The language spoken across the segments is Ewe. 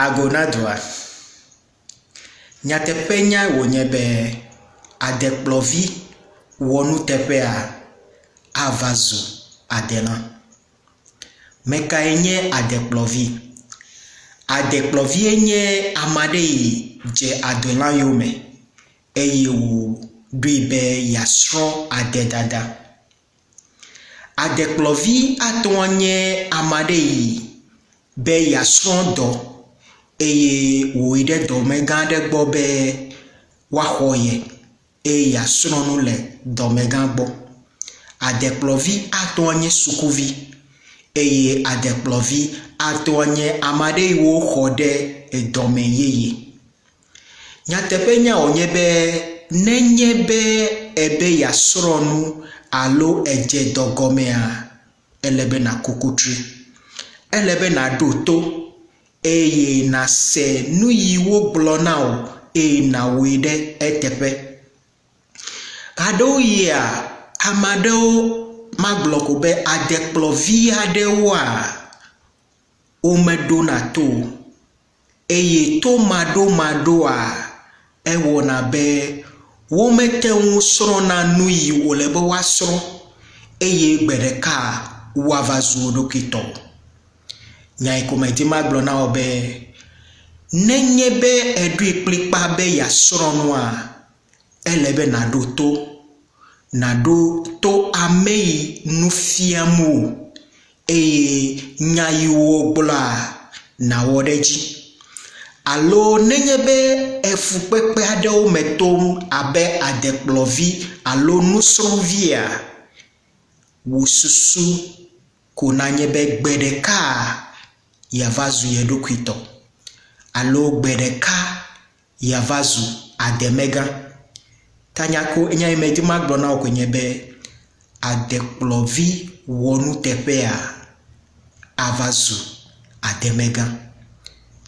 agonadoa nyateƒe nya wonye be adekplɔvi wɔ nuteƒea avazu adela mekae nye adekplɔvi. Adekplɔvi nye amade dze adela yome eye wo doi be yasrɔ adedada. Adekplɔvi atɔ nye amade be yasrɔ dɔ eye wo yi ɖe dɔmegã ɖe gbɔ be woaxɔ ye eye yasrɔ nu le dɔmegã gbɔ. Adekplɔvi atɔ nye sukuvi eye adekplɔvi atɔ nye amade wo xɔ ɖe edɔme yeye. Nyateƒe nya wonye be nenye be ebe yasrɔ nu alo edze dɔgɔmea ele be na kokotri, ele be na ɖo to eye na se nu yi wo gblɔ na o eye na woe ɖe eteƒe. Aɖewo yia ame aɖewo magblɔ ko be adekplɔvi aɖewoa womeɖona to eye to maɖomaɖoa ewɔna be womete ŋu srɔ̃na nu yi wòle be woasrɔ̃ eye gbe ɖeka woava zu wo ɖokui tɔ. Nya yi ko medi magblɔ na wo be nenye be eɖoe kplikpa be yasrɔ̃ nua ele be naɖo to. Naɖo to ame yi nu fiam wo eye nya yi wo gblɔa nawɔ ɖe dzi. Alo nenye be efukpekpe aɖewo me tom abe adekplɔvi alo nusrɔ̃via, wo susu ko nanye be gbe ɖeka yava zu ye ɖokui tɔ alo gbe ɖeka yava zu ademegã. Tanya ko nya yi me di magblɔ na wo ko nye be adekplɔvi wɔ nuteƒea ava zu ademegã.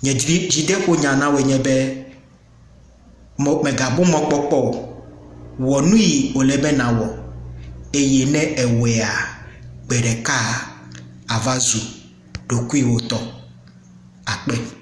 Nye dzide ko nya na wo nye be megabo mɔkpɔkpɔ wɔ nu yi wòle be na wɔ eye ne ewɔea gbe ɖeka ava zu ɖokui wotɔ. Akpe.